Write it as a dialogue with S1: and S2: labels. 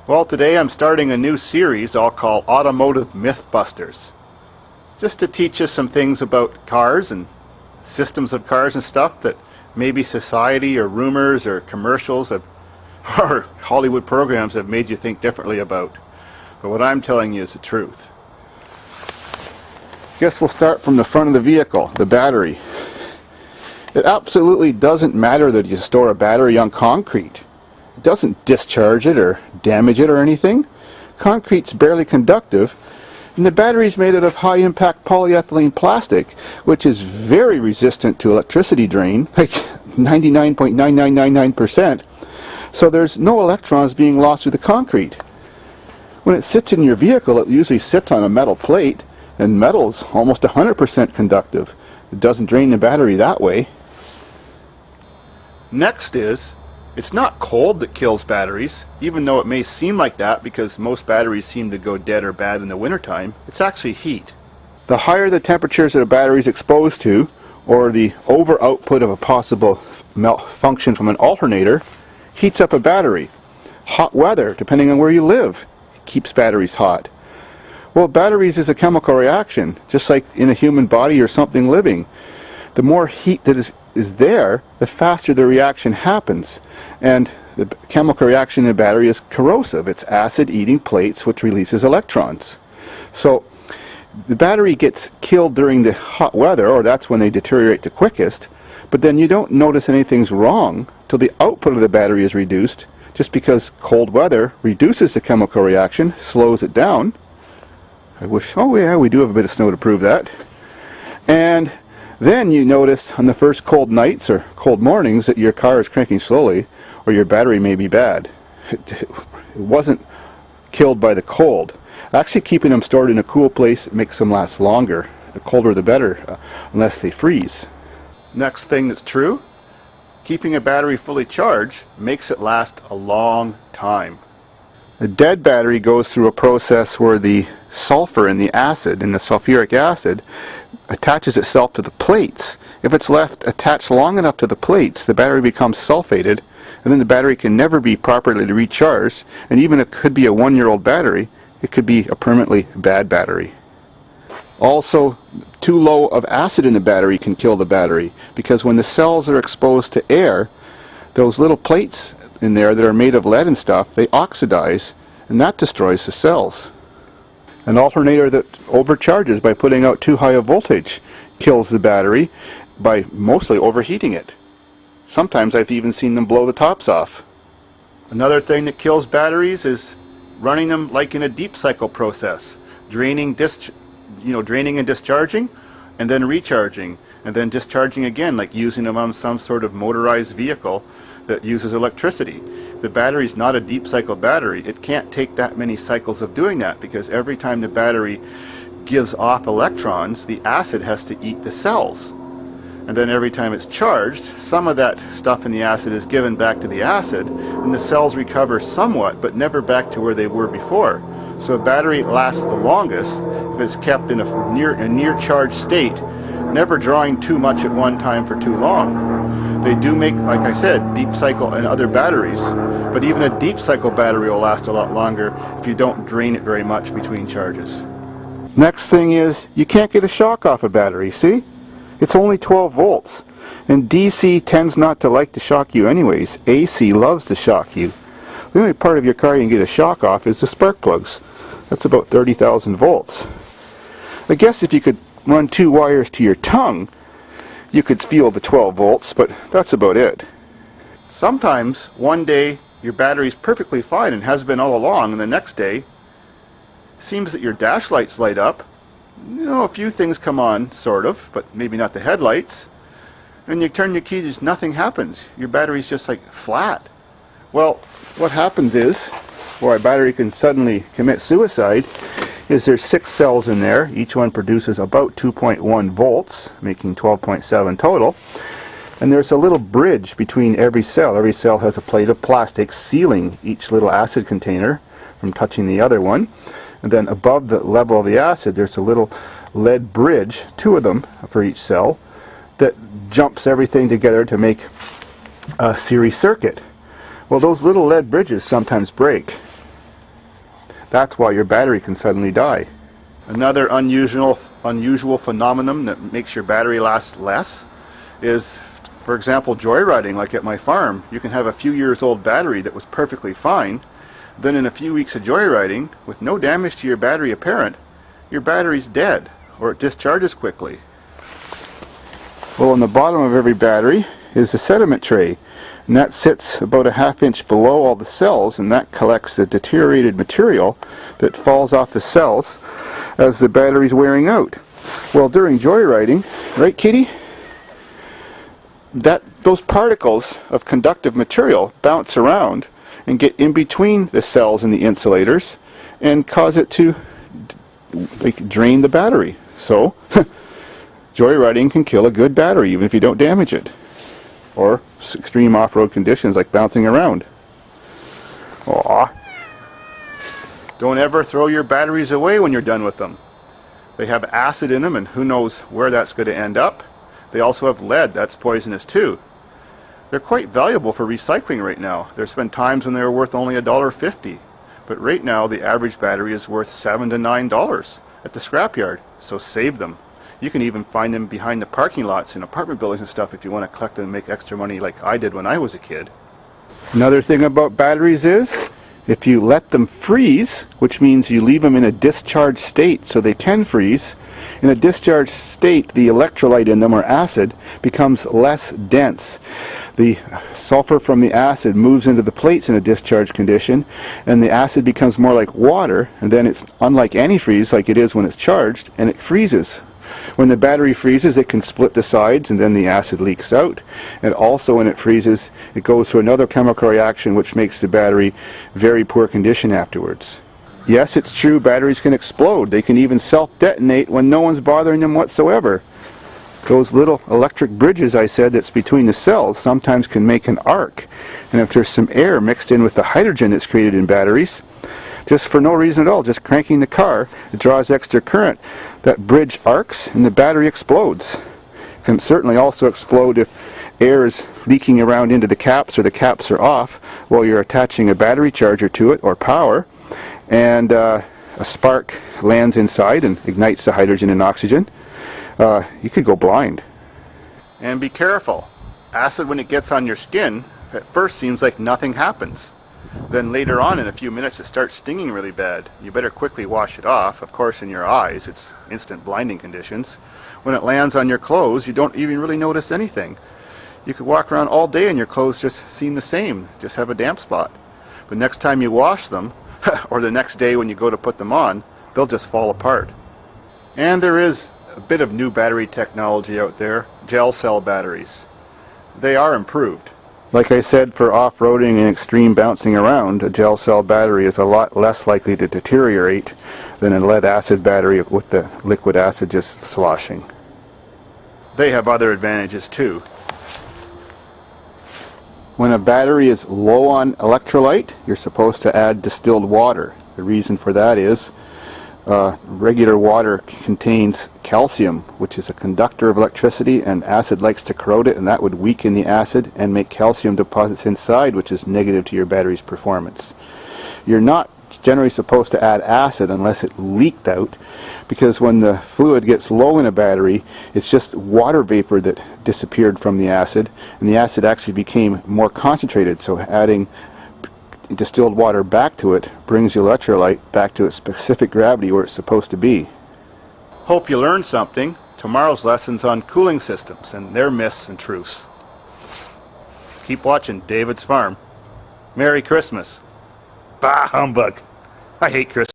S1: Well, today I'm starting a new series I'll call Automotive Mythbusters. Just to teach us some things about cars and systems of cars and stuff that maybe society or rumors or commercials or Hollywood programs have made you think differently about. But what I'm telling you is the truth. Guess we'll start from the front of the vehicle, the battery. It absolutely doesn't matter that you store a battery on concrete. It doesn't discharge it or damage it or anything. Concrete's barely conductive, and the battery's made out of high-impact polyethylene plastic, which is very resistant to electricity drain, like 99.9999%, so there's no electrons being lost through the concrete. When it sits in your vehicle, it usually sits on a metal plate, and metal's almost 100% conductive. It doesn't drain the battery that way. Next is, it's not cold that kills batteries, even though it may seem like that because most batteries seem to go dead or bad in the wintertime. It's actually heat. The higher the temperatures that a battery is exposed to, or the over output of a possible malfunction from an alternator, heats up a battery. Hot weather, depending on where you live, keeps batteries hot. Well, batteries is a chemical reaction, just like in a human body or something living. The more heat that is there, the faster the reaction happens. And the chemical reaction in a battery is corrosive. It's acid-eating plates which releases electrons. So the battery gets killed during the hot weather, or that's when they deteriorate the quickest, but then you don't notice anything's wrong till the output of the battery is reduced, just because cold weather reduces the chemical reaction, slows it down. Oh yeah, we do have a bit of snow to prove that. And then you notice on the first cold nights or cold mornings that your car is cranking slowly, or your battery may be bad. It wasn't killed by the cold. Actually, keeping them stored in a cool place makes them last longer. The colder the better, unless they freeze. Next thing that's true, keeping a battery fully charged makes it last a long time. A dead battery goes through a process where the sulfur in the acid, in the sulfuric acid, attaches itself to the plates. If it's left attached long enough to the plates, the battery becomes sulfated, and then the battery can never be properly recharged, and even if it could be a 1-year-old battery, it could be a permanently bad battery. Also, too low of acid in the battery can kill the battery, because when the cells are exposed to air, those little plates in there that are made of lead and stuff, they oxidize, and that destroys the cells. An alternator that overcharges by putting out too high a voltage kills the battery by mostly overheating it. Sometimes I've even seen them blow the tops off. Another thing that kills batteries is running them like in a deep cycle process, draining and discharging, and then recharging, and then discharging again, like using them on some sort of motorized vehicle that uses electricity. The battery is not a deep cycle battery. It can't take that many cycles of doing that, because every time the battery gives off electrons, the acid has to eat the cells. And then every time it's charged, some of that stuff in the acid is given back to the acid, and the cells recover somewhat, but never back to where they were before. So a battery lasts the longest if it's kept in a near charged state, never drawing too much at one time for too long. They do make, like I said, deep cycle and other batteries, but even a deep cycle battery will last a lot longer if you don't drain it very much between charges. Next thing is, you can't get a shock off a battery, see? It's only 12 volts, and DC tends not to like to shock you anyways. AC loves to shock you. The only part of your car you can get a shock off is the spark plugs. That's about 30,000 volts. I guess if you could run 2 wires to your tongue, you could feel the 12 volts, but that's about it. Sometimes, one day, your battery's perfectly fine and has been all along, and the next day, seems that your dash lights light up. You know, a few things come on, sort of, but maybe not the headlights. And you turn your key, there's nothing happens. Your battery's just like flat. Well, what happens is, where a battery can suddenly commit suicide, is there's 6 cells in there. Each one produces about 2.1 volts, making 12.7 total. And there's a little bridge between every cell. Every cell has a plate of plastic sealing each little acid container from touching the other one. And then above the level of the acid, there's a little lead bridge, 2 of them for each cell, that jumps everything together to make a series circuit. Well, those little lead bridges sometimes break. That's why your battery can suddenly die. Another unusual phenomenon that makes your battery last less is, for example, joyriding, like at my farm. You can have a few years old battery that was perfectly fine. Then in a few weeks of joyriding, with no damage to your battery apparent, your battery's dead, or it discharges quickly. Well, on the bottom of every battery is a sediment tray, and that sits about a ½ inch below all the cells, and that collects the deteriorated material that falls off the cells as the battery's wearing out. Well, during joyriding, right, Kitty? Those particles of conductive material bounce around and get in between the cells and the insulators and cause it to drain the battery. So, joyriding can kill a good battery even if you don't damage it. Or extreme off-road conditions like bouncing around. Aww. Don't ever throw your batteries away when you're done with them. They have acid in them, and who knows where that's going to end up. They also have lead. That's poisonous too. They're quite valuable for recycling right now. There's been times when they were worth only $1.50. But right now the average battery is worth $7 to $9 at the scrapyard. So save them. You can even find them behind the parking lots in apartment buildings and stuff if you want to collect them and make extra money like I did when I was a kid. Another thing about batteries is, if you let them freeze, which means you leave them in a discharged state so they can freeze, in a discharged state the electrolyte in them, or acid, becomes less dense. The sulfur from the acid moves into the plates in a discharged condition, and the acid becomes more like water, and then it's unlike antifreeze like it is when it's charged, and it freezes. When the battery freezes, it can split the sides, and then the acid leaks out. And also when it freezes, it goes through another chemical reaction which makes the battery very poor condition afterwards. Yes, it's true, batteries can explode. They can even self-detonate when no one's bothering them whatsoever. Those little electric bridges I said that's between the cells sometimes can make an arc. And if there's some air mixed in with the hydrogen that's created in batteries, just for no reason at all, just cranking the car, it draws extra current. That bridge arcs and the battery explodes. It can certainly also explode if air is leaking around into the caps, or the caps are off while you're attaching a battery charger to it, or power, and a spark lands inside and ignites the hydrogen and oxygen. You could go blind. And be careful. Acid, when it gets on your skin, at first seems like nothing happens. Then later on, in a few minutes, it starts stinging really bad. You better quickly wash it off. Of course, in your eyes, it's instant blinding conditions. When it lands on your clothes, you don't even really notice anything. You could walk around all day and your clothes just seem the same, just have a damp spot. But next time you wash them, or the next day when you go to put them on, they'll just fall apart. And there is a bit of new battery technology out there, gel cell batteries. They are improved. Like I said, for off-roading and extreme bouncing around, a gel cell battery is a lot less likely to deteriorate than a lead-acid battery with the liquid acid just sloshing. They have other advantages too. When a battery is low on electrolyte, you're supposed to add distilled water. The reason for that is regular water contains calcium, which is a conductor of electricity, and acid likes to corrode it, and that would weaken the acid and make calcium deposits inside, which is negative to your battery's performance. You're not generally supposed to add acid unless it leaked out, because when the fluid gets low in a battery, it's just water vapor that disappeared from the acid, and the acid actually became more concentrated, so adding distilled water back to it brings the electrolyte back to its specific gravity where it's supposed to be. Hope you learned something. Tomorrow's lesson's on cooling systems and their myths and truths. Keep watching David's Farm. Merry Christmas. Bah humbug. I hate Christmas.